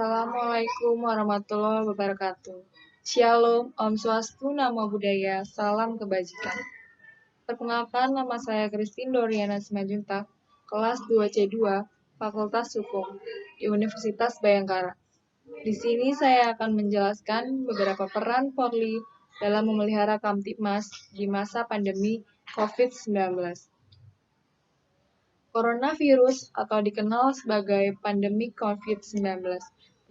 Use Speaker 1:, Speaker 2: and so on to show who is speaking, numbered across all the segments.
Speaker 1: Assalamualaikum warahmatullahi wabarakatuh. Shalom, Om Swastu, Namo Buddhaya, Salam Kebajikan. Perkenalkan, nama saya Christine Doriana Simanjuntak, kelas 2C2, Fakultas Hukum, di Universitas Bhayangkara. Di sini saya akan menjelaskan beberapa peran Polri dalam memelihara Kamtibmas di masa pandemi COVID-19. Coronavirus atau dikenal sebagai pandemi COVID-19,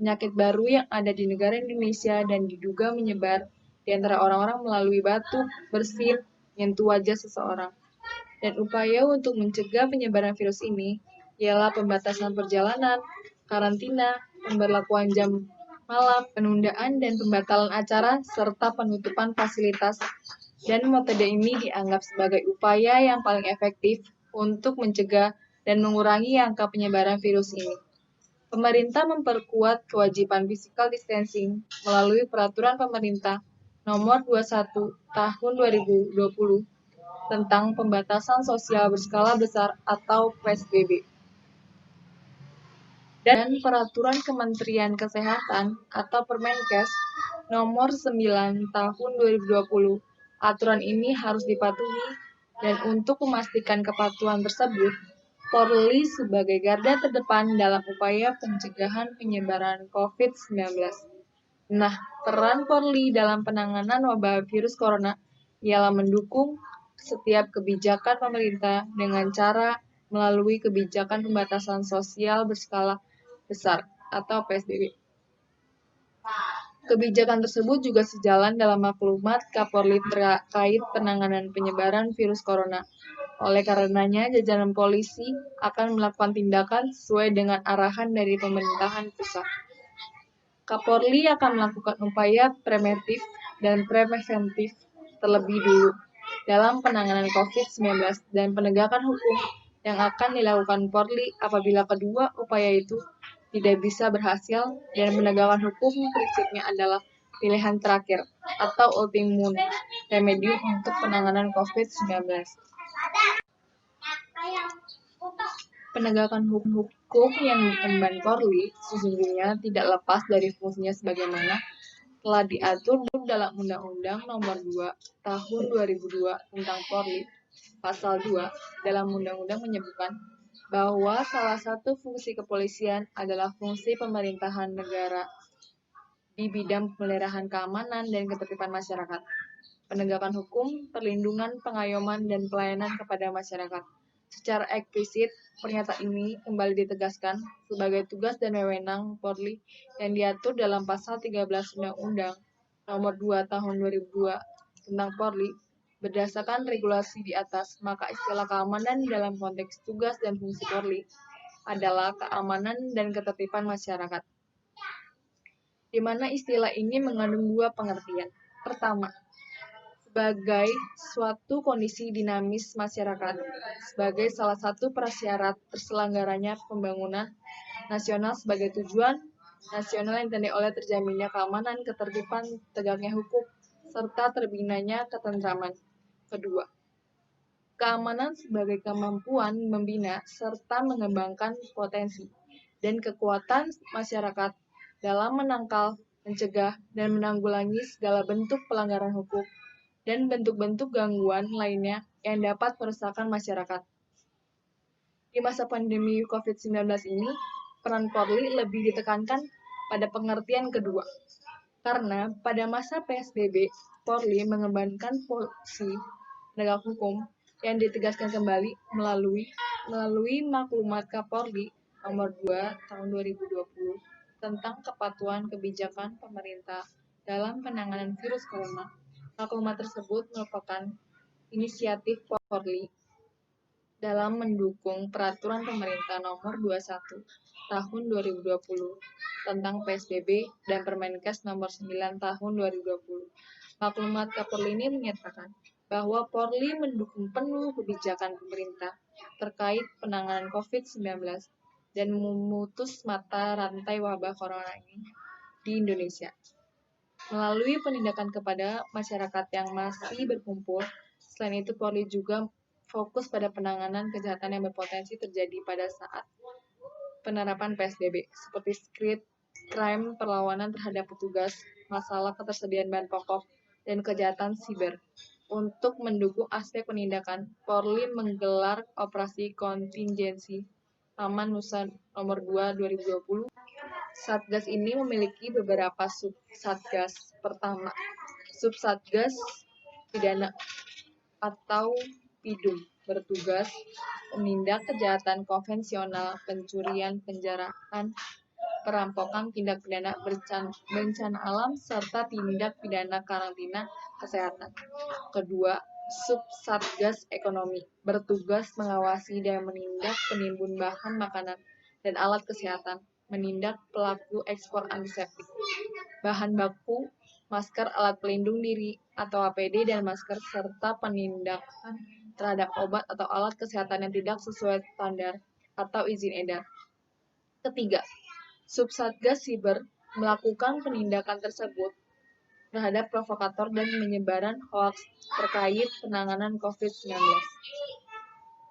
Speaker 1: penyakit baru yang ada di negara Indonesia dan diduga menyebar di antara orang-orang melalui batuk, bersin, menyentuh wajah seseorang. Dan upaya untuk mencegah penyebaran virus ini ialah pembatasan perjalanan, karantina, pemberlakuan jam malam, penundaan dan pembatalan acara, serta penutupan fasilitas. Dan metode ini dianggap sebagai upaya yang paling efektif untuk mencegah dan mengurangi angka penyebaran virus ini. Pemerintah memperkuat kewajiban physical distancing melalui Peraturan Pemerintah Nomor 21 Tahun 2020 tentang Pembatasan Sosial Berskala Besar atau PSBB. Dan Peraturan Kementerian Kesehatan atau Permenkes Nomor 9 Tahun 2020. Aturan ini harus dipatuhi dan untuk memastikan kepatuhan tersebut, Polri sebagai garda terdepan dalam upaya pencegahan penyebaran COVID-19. Nah, peran Polri dalam penanganan wabah virus corona ialah mendukung setiap kebijakan pemerintah dengan cara melalui kebijakan pembatasan sosial berskala besar atau PSBB. Kebijakan tersebut juga sejalan dalam maklumat Kapolri terkait penanganan penyebaran virus corona. Oleh karenanya, jajaran polisi akan melakukan tindakan sesuai dengan arahan dari pemerintahan pusat. Kapolri akan melakukan upaya preventif dan preventif terlebih dulu dalam penanganan COVID-19 dan penegakan hukum yang akan dilakukan Polri apabila kedua upaya itu tidak bisa berhasil, dan penegakan hukum prinsipnya adalah pilihan terakhir atau ultimum remedium untuk penanganan COVID-19. Penegakan hukum yang diemban Polri sesungguhnya tidak lepas dari fungsinya sebagaimana telah diatur dalam Undang-Undang Nomor 2 Tahun 2002 tentang Polri. Pasal 2 dalam Undang-Undang menyebutkan bahwa salah satu fungsi kepolisian adalah fungsi pemerintahan negara di bidang pemeliharaan keamanan dan ketertiban masyarakat, penegakan hukum, perlindungan, pengayoman, dan pelayanan kepada masyarakat. Secara eksplisit, pernyataan ini kembali ditegaskan sebagai tugas dan wewenang Polri yang diatur dalam Pasal 13 Undang-Undang Nomor 2 Tahun 2002 tentang Polri. Berdasarkan regulasi di atas, maka istilah keamanan dalam konteks tugas dan fungsi Polri adalah keamanan dan ketertiban masyarakat, di mana istilah ini mengandung dua pengertian. Pertama, sebagai suatu kondisi dinamis masyarakat, sebagai salah satu prasyarat terselenggaranya pembangunan nasional sebagai tujuan nasional yang ditandai oleh terjaminnya keamanan, ketertiban, tegaknya hukum, serta terbinanya ketentraman. Kedua, keamanan sebagai kemampuan membina serta mengembangkan potensi dan kekuatan masyarakat dalam menangkal, mencegah, dan menanggulangi segala bentuk pelanggaran hukum dan bentuk-bentuk gangguan lainnya yang dapat meresahkan masyarakat. Di masa pandemi COVID-19 ini, peran Polri lebih ditekankan pada pengertian kedua. Karena pada masa PSBB, Polri mengembangkan fungsi penegak hukum yang ditegaskan kembali melalui maklumat Kapolri Nomor 2 Tahun 2020 tentang kepatuhan kebijakan pemerintah dalam penanganan virus corona. Maklumat tersebut merupakan inisiatif Polri dalam mendukung Peraturan Pemerintah Nomor 21 Tahun 2020 tentang PSBB dan Permenkes Nomor 9 Tahun 2020. Maklumat Kapolri ini menyatakan bahwa Polri mendukung penuh kebijakan pemerintah terkait penanganan COVID-19 dan memutus mata rantai wabah corona ini di Indonesia. Melalui penindakan kepada masyarakat yang masih berkumpul, selain itu Polri juga fokus pada penanganan kejahatan yang berpotensi terjadi pada saat penerapan PSBB, seperti crime perlawanan terhadap petugas, masalah ketersediaan bahan pokok, dan kejahatan siber. Untuk mendukung aspek penindakan, Polri menggelar operasi kontingensi Taman Nusa Nomor 2 2020. Satgas ini memiliki beberapa sub-satgas. Pertama, Sub-Satgas Pidana atau PIDUM bertugas menindak kejahatan konvensional, pencurian, penjarahan, perampokan, tindak pidana bencana alam, serta tindak pidana karantina kesehatan. Kedua, Sub-Satgas Ekonomi bertugas mengawasi dan menindak penimbun bahan makanan dan alat kesehatan, menindak pelaku ekspor antiseptik, bahan baku, masker, alat pelindung diri atau APD dan masker, serta penindakan terhadap obat atau alat kesehatan yang tidak sesuai standar atau izin edar. Ketiga, Sub-Satgas Siber melakukan penindakan tersebut terhadap provokator dan penyebaran hoaks terkait penanganan COVID-19.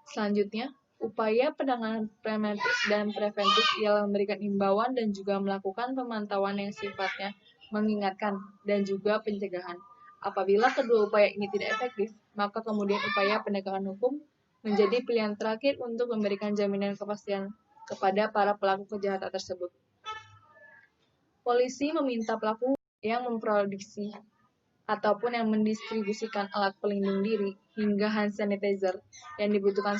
Speaker 1: Selanjutnya, upaya penanganan preventif ialah memberikan imbauan dan juga melakukan pemantauan yang sifatnya mengingatkan dan juga pencegahan. Apabila kedua upaya ini tidak efektif, maka kemudian upaya penegakan hukum menjadi pilihan terakhir untuk memberikan jaminan kepastian kepada para pelaku kejahatan tersebut. Polisi meminta pelaku yang memproduksi ataupun yang mendistribusikan alat pelindung diri hingga hand sanitizer yang dibutuhkan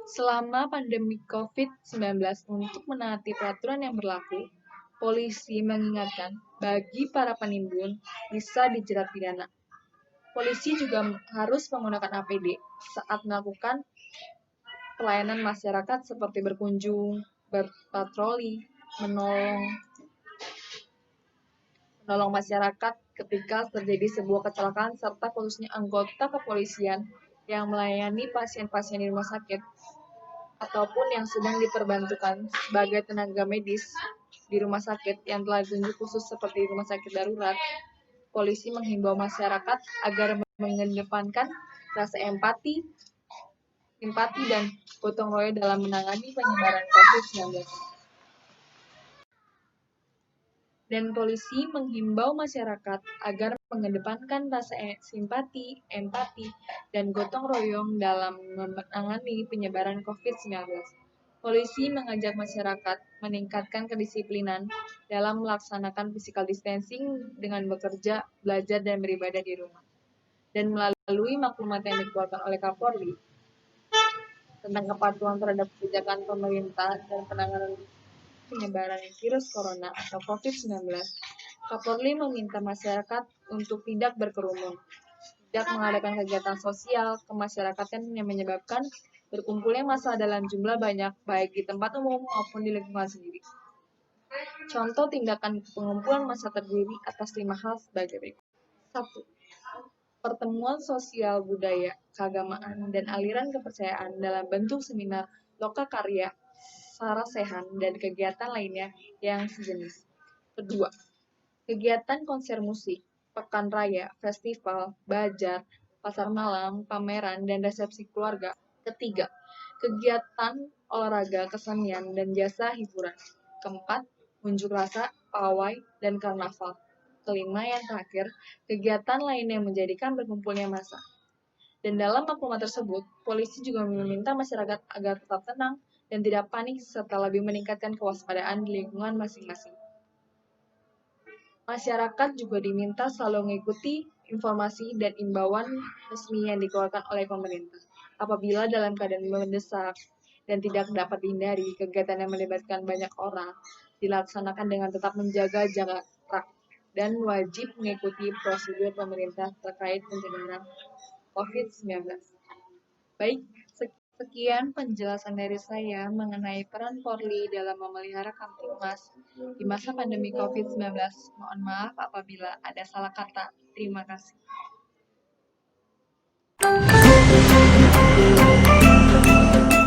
Speaker 1: selama pandemi COVID-19 untuk menaati peraturan yang berlaku. Polisi mengingatkan bagi para penimbun bisa dijerat pidana. Polisi juga harus menggunakan APD saat melakukan pelayanan masyarakat seperti berkunjung, berpatroli, menolong masyarakat ketika terjadi sebuah kecelakaan, serta khususnya anggota kepolisian yang melayani pasien-pasien di rumah sakit ataupun yang sedang diperbantukan sebagai tenaga medis di rumah sakit yang telah ditunjuk khusus seperti rumah sakit darurat. Polisi menghimbau masyarakat agar mengedepankan rasa empati dan gotong royong dalam menangani penyebaran COVID-19. Dan polisi menghimbau masyarakat agar mengedepankan rasa simpati, empati, dan gotong royong dalam menangani penyebaran COVID-19. Polisi mengajak masyarakat meningkatkan kedisiplinan dalam melaksanakan physical distancing dengan bekerja, belajar, dan beribadah di rumah. Dan melalui maklumat yang dikeluarkan oleh Kapolri tentang kepatuhan terhadap kebijakan pemerintah dan penanganan penyebaran virus corona atau COVID-19, Kapolri meminta masyarakat untuk tidak berkerumun, tidak mengadakan kegiatan sosial kemasyarakatan yang menyebabkan berkumpulnya massa dalam jumlah banyak, baik di tempat umum maupun di lingkungan sendiri. Contoh tindakan pengumpulan massa terdiri atas 5 hal sebagai berikut. 1. Pertemuan sosial budaya, keagamaan, dan aliran kepercayaan dalam bentuk seminar, lokakarya, sarasehan, dan kegiatan lainnya yang sejenis. Kedua, kegiatan konser musik, pekan raya, festival, bazar, pasar malam, pameran, dan resepsi keluarga. Ketiga, kegiatan olahraga, kesenian, dan jasa hiburan. Keempat, unjuk rasa, pawai, dan karnaval. Kelima, yang terakhir, kegiatan lain yang menjadikan berkumpulnya massa. Dan dalam maklumat tersebut, polisi juga meminta masyarakat agar tetap tenang dan tidak panik serta lebih meningkatkan kewaspadaan di lingkungan masing-masing. Masyarakat juga diminta selalu mengikuti informasi dan imbauan resmi yang dikeluarkan oleh pemerintah. Apabila dalam keadaan mendesak dan tidak dapat dihindari, kegiatan yang melibatkan banyak orang dilaksanakan dengan tetap menjaga jarak dan wajib mengikuti prosedur pemerintah terkait pencegahan COVID-19. Baik, sekian penjelasan dari saya mengenai peran Polri dalam memelihara Kamtibmas di masa pandemi COVID-19. Mohon maaf apabila ada salah kata. Terima kasih.